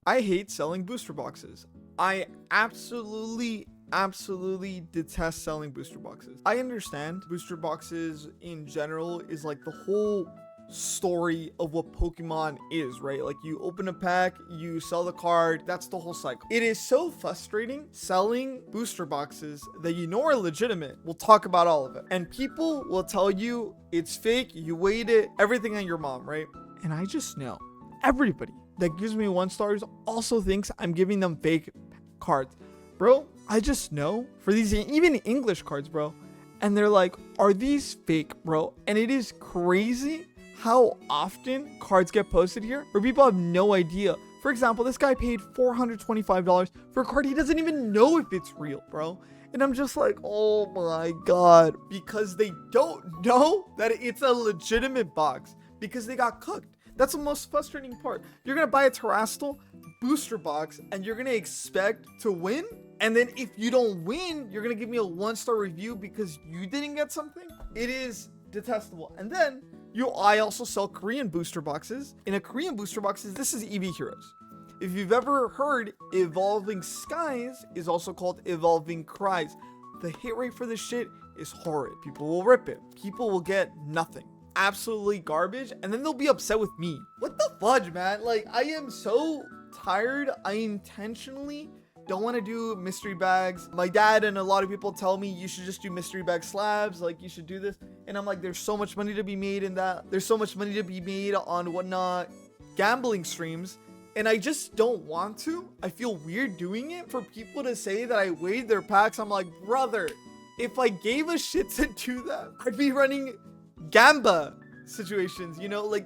I hate selling booster boxes. I absolutely detest selling booster boxes. I understand booster boxes in general is like the whole story of what Pokemon is, right? Like you open a pack, you sell the card, that's the whole cycle. It is so frustrating selling booster boxes that you know are legitimate. We'll talk about all of it. And people will tell you it's fake, you weighed it, everything on your mom, right? And I just know everybody that gives me 1 stars also thinks I'm giving them fake cards. Bro, I just know for these even English cards, bro. And they're like, are these fake, bro? And it is crazy how often cards get posted here where people have no idea. For example, this guy paid $425 for a card he doesn't even know if it's real, bro. And I'm just like, oh my God, because they don't know that it's a legitimate box because they got cooked. That's the most frustrating part. You're going to buy a Terastal booster box and you're going to expect to win. And then if you don't win, you're going to give me a 1-star review because you didn't get something. It is detestable. And then I also sell Korean booster boxes. In a Korean booster boxes, this is EV Heroes. If you've ever heard, Evolving Skies is also called Evolving Cries. The hit rate for this shit is horrid. People will rip it. People will get nothing. Absolutely garbage. And then they'll be upset with me. What the fudge, man? Like, I am so tired. I intentionally don't want to do mystery bags. My dad and a lot of people tell me you should just do mystery bag slabs, like you should do this. And I'm like, there's so much money to be made in that. There's so much money to be made on whatnot gambling streams, and I just don't want to. I feel weird doing it. For people to say that I weighed their packs, I'm like, brother, if I gave a shit to do that, I'd be running Gamba situations, you know, like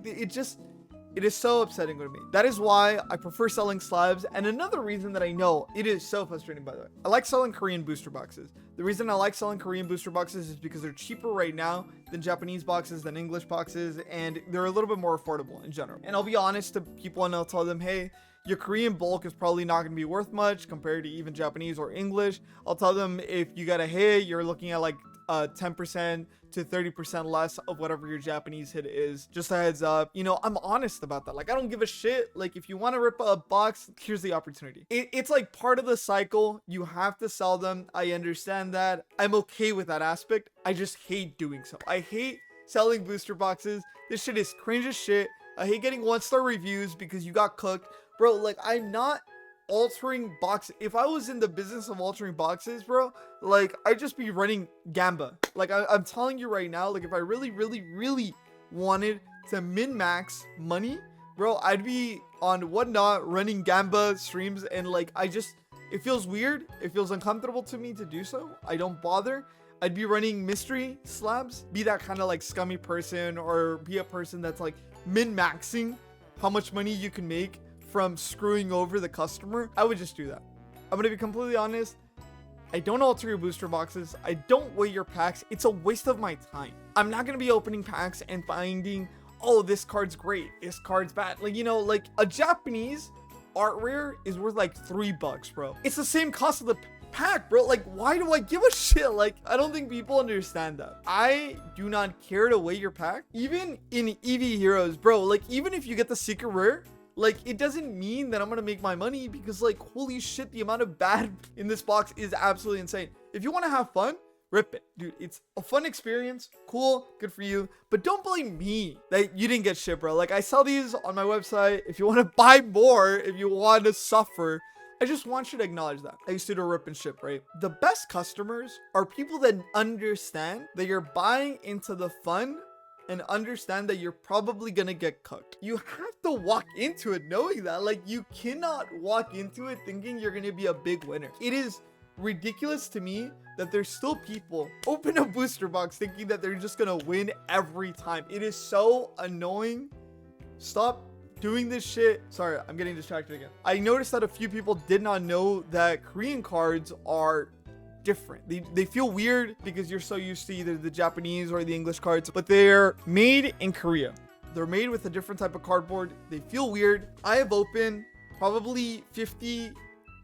it is so upsetting to me. That is why I prefer selling slabs. And another reason that I know it is so frustrating, by the way, I like selling Korean booster boxes. The reason I like selling Korean booster boxes is because they're cheaper right now than Japanese boxes, than English boxes, and they're a little bit more affordable in general. And I'll be honest to people and I'll tell them, hey, your Korean bulk is probably not going to be worth much compared to even Japanese or English. I'll tell them if you got a hit, you're looking at like 10% to 30% less of whatever your Japanese hit is. Just a heads up, you know, I'm honest about that. Like, I don't give a shit. Like, if you want to rip a box, here's the opportunity. It's like part of the cycle. You have to sell them. I understand that. I'm okay with that aspect. I just hate doing so. I hate selling booster boxes. This shit is cringe as shit. I hate getting 1-star reviews because you got cooked. Bro, like, I'm not altering boxes. If I was in the business of altering boxes, bro, like, I'd just be running Gamba. Like, I'm telling you right now, like, if I really wanted to min-max money, bro, I'd be on whatnot running Gamba streams. And like, it feels weird. It feels uncomfortable to me to do so. I don't bother. I'd be running mystery slabs, be that kind of like scummy person, or be a person that's like min-maxing how much money you can make from screwing over the customer. I would just do that. I'm gonna be completely honest. I don't alter your booster boxes. I don't weigh your packs. It's a waste of my time. I'm not gonna be opening packs and finding, oh, this card's great, this card's bad. Like, you know, like a Japanese art rare is worth like $3, bro. It's the same cost of the pack, bro. Like, why do I give a shit? Like, I don't think people understand that. I do not care to weigh your pack. Even in EV Heroes, bro, like, even if you get the secret rare, like, it doesn't mean that I'm gonna make my money, because like, holy shit, the amount of bad in this box is absolutely insane. If you want to have fun, rip it, dude. It's a fun experience. Cool, good for you, but don't blame me that you didn't get shit, bro. Like, I sell these on my website. If you want to buy more, if you want to suffer, I just want you to acknowledge that I used to do rip and ship, right? The best customers are people that understand that you're buying into the fun and understand that you're probably gonna get cooked. You have to walk into it knowing that. Like, you cannot walk into it thinking you're gonna be a big winner. It is ridiculous to me that there's still people open a booster box thinking that they're just gonna win every time. It is so annoying. Stop doing this shit. Sorry, I'm getting distracted again. I noticed that a few people did not know that Korean cards are different. They feel weird because you're so used to either the Japanese or the English cards, but they're made in Korea. They're made with a different type of cardboard. They feel weird. I have opened probably 50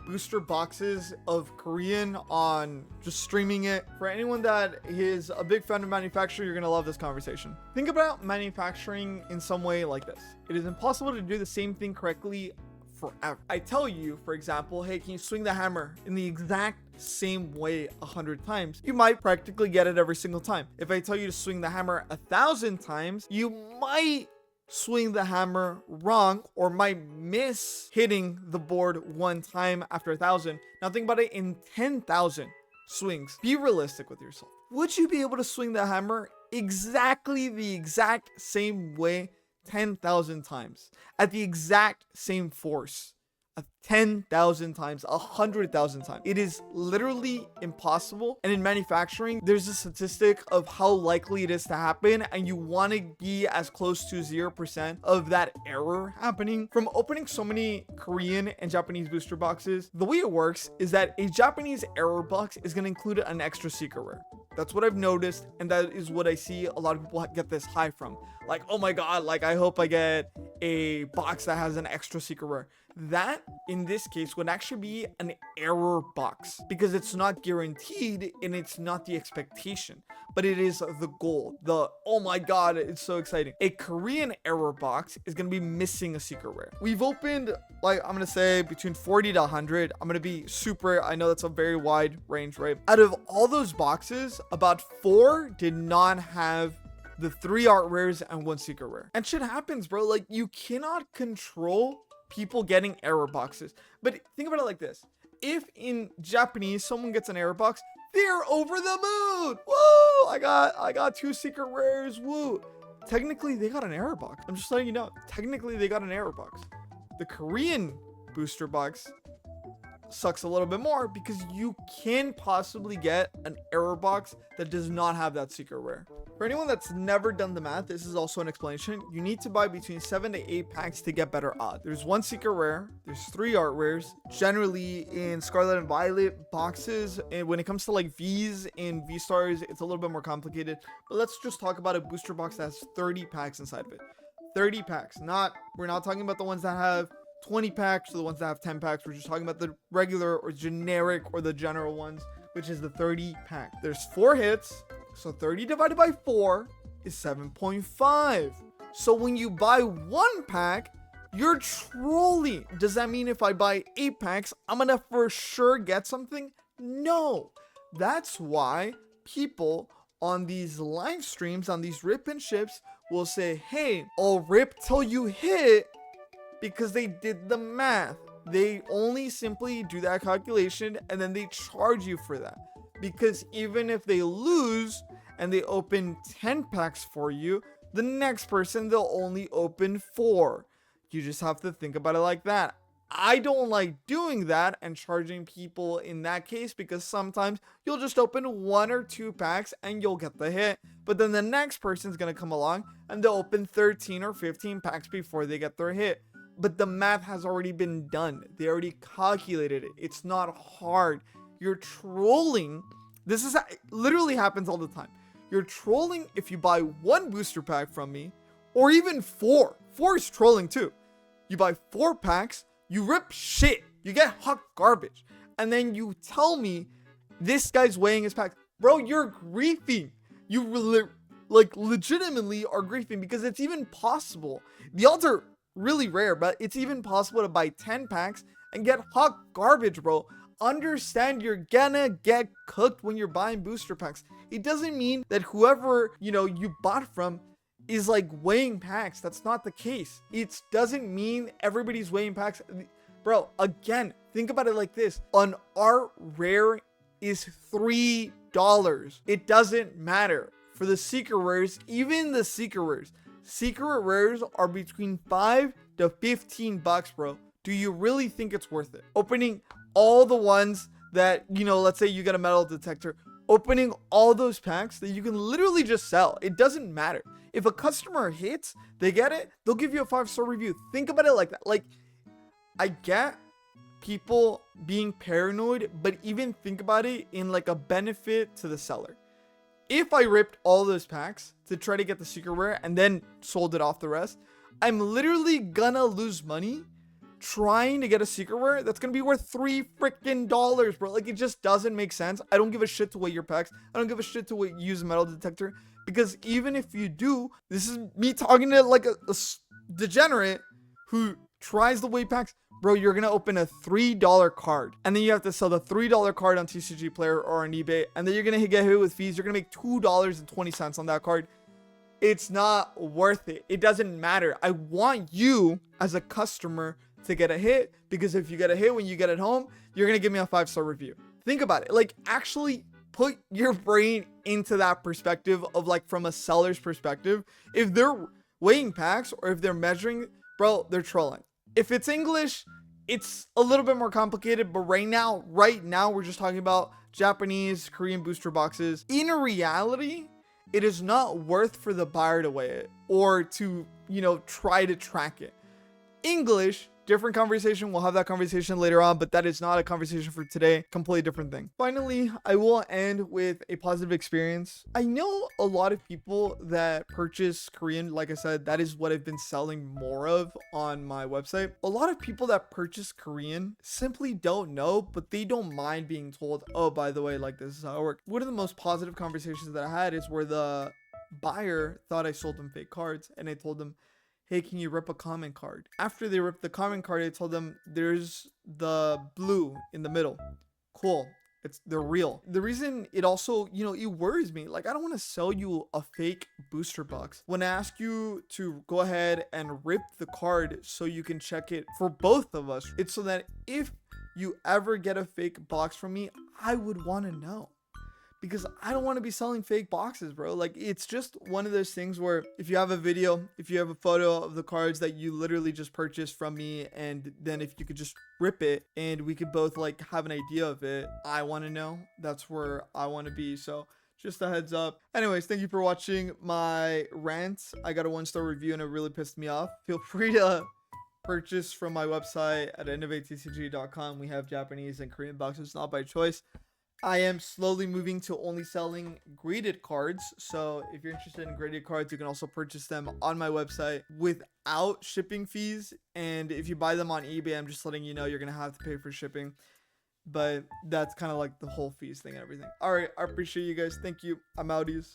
booster boxes of Korean on just streaming it. For anyone that is a big fan of manufacturing, you're gonna love this conversation. Think about manufacturing in some way like this. It is impossible to do the same thing correctly forever. I tell you, for example, hey, can you swing the hammer in the exact same way 100 times? You might practically get it every single time. If I tell you to swing the hammer 1,000 times, you might swing the hammer wrong or might miss hitting the board one time after 1,000. Now think about it in 10,000 swings. Be realistic with yourself. Would you be able to swing the hammer exactly the exact same way 10,000 times at the exact same force? 10,000 times, 100,000 times. It is literally impossible. And in manufacturing, there's a statistic of how likely it is to happen, and you want to be as close to 0% of that error happening. From opening so many Korean and Japanese booster boxes, the way it works is that a Japanese error box is going to include an extra secret rare. That's what I've noticed, and that is what I see a lot of people get this high from. Like, oh my god, like I hope I get a box that has an extra secret rare. That, in this case, would actually be an error box because it's not guaranteed and it's not the expectation, but it is the goal. Oh my god, it's so exciting. A Korean error box is going to be missing a secret rare. We've opened, like, I'm going to say between 40 to 100. I'm going to be super, I know that's a very wide range, right? Out of all those boxes, about 4 did not have the 3 art rares and 1 secret rare. And shit happens, bro. Like, you cannot control people getting error boxes. But think about it like this. If in Japanese someone gets an error box, they're over the moon. Woo! I got 2 secret rares. Woo! Technically, they got an error box. I'm just letting you know. Technically, they got an error box. The Korean booster box sucks a little bit more because you can possibly get an error box that does not have that secret rare. For anyone that's never done the math, this is also an explanation. You need to buy between 7 to 8 packs to get better odds. There's 1 secret rare, there's 3 art rares. Generally in Scarlet and Violet boxes, and when it comes to like V's and V-Stars, it's a little bit more complicated. But let's just talk about a booster box that has 30 packs inside of it. 30 packs. We're not talking about the ones that have 20 packs or the ones that have 10 packs. We're just talking about the regular or generic or the general ones, which is the 30 pack. There's 4 hits. So 30 divided by 4 is 7.5. So when you buy 1 pack, you're trolling. Does that mean if I buy 8 packs, I'm gonna for sure get something? No. That's why people on these live streams, on these rip and ships, will say, hey, I'll rip till you hit, because they did the math. They only simply do that calculation and then they charge you for that. Because even if they lose and they open 10 packs for you, the next person, they'll only open 4. You just have to think about it like that. I don't like doing that and charging people in that case, because sometimes you'll just open 1 or 2 packs and you'll get the hit. But then the next person's going to come along and they'll open 13 or 15 packs before they get their hit. But the math has already been done. They already calculated it. It's not hard. You're trolling. This literally happens all the time. You're trolling if you buy 1 booster pack from me, or even 4. 4 is trolling too. You buy 4 packs, you rip shit, you get hot garbage, and then you tell me this guy's weighing his packs. Bro, you're griefing. You legitimately are griefing, because it's even possible. The odds are really rare, but it's even possible to buy 10 packs and get hot garbage, bro. Understand, you're gonna get cooked when you're buying booster packs. It doesn't mean that whoever, you bought from is like weighing packs. That's not the case. It doesn't mean everybody's weighing packs. Bro, again, think about it like this. An art rare is $3. It doesn't matter. For the secret rares, even the secret rares are between $5 to $15, bro. Do you really think it's worth it? Opening all the ones that, let's say you get a metal detector, opening all those packs that you can literally just sell. It doesn't matter. If a customer hits, they get it, they'll give you a 5-star review. Think about it like that. Like, I get people being paranoid, but even think about it in like a benefit to the seller. If I ripped all those packs to try to get the secret rare and then sold it off the rest, I'm literally gonna lose money trying to get a secret rare that's gonna be worth $3 freaking, bro. Like, it just doesn't make sense. I don't give a shit to weigh your packs. I don't give a shit to use a metal detector, because even if you do, this is me talking to like a degenerate who tries to weigh packs. bro, you're gonna open a $3 card, and then you have to sell the $3 card on TCG Player or on eBay, and then you're gonna get hit with fees. You're gonna make $2.20 on that card. It's not worth it. It doesn't matter. I want you as a customer to get a hit, because if you get a hit when you get it home, you're gonna give me a 5-star review. Think about it. Like, actually put your brain into that perspective of, like, from a seller's perspective. If they're weighing packs or if they're measuring, bro, they're trolling. If it's English, it's a little bit more complicated, but right now we're just talking about Japanese, Korean booster boxes. In reality, it is not worth for the buyer to weigh it or to, try to track it. English, different conversation. We'll have that conversation later on, but that is not a conversation for today. Completely different thing. Finally, I will end with a positive experience. I know a lot of people that purchase Korean. Like I said, that is what I've been selling more of on my website. A lot of people that purchase Korean simply don't know, but they don't mind being told, oh, by the way, like, this is how it works. One of the most positive conversations that I had is where the buyer thought I sold them fake cards, and I told them, hey, can you rip a common card? After they ripped the common card, I told them there's the blue in the middle. Cool. They're real. The reason it also, it worries me, like, I don't want to sell you a fake booster box. When I ask you to go ahead and rip the card so you can check it for both of us, it's so that if you ever get a fake box from me, I would want to know. Because I don't want to be selling fake boxes, bro. Like, it's just one of those things where if you have a video, if you have a photo of the cards that you literally just purchased from me, and then if you could just rip it and we could both, like, have an idea of it, I want to know. That's where I want to be. So just a heads up. Anyways, thank you for watching my rant. I got a 1-star review and it really pissed me off. Feel free to purchase from my website at innovatetcg.com. We have Japanese and Korean boxes, not by choice. I am slowly moving to only selling graded cards. So if you're interested in graded cards, you can also purchase them on my website without shipping fees. And if you buy them on eBay, I'm just letting you know you're going to have to pay for shipping. But that's kind of like the whole fees thing and everything. All right. I appreciate you guys. Thank you. I'm outies.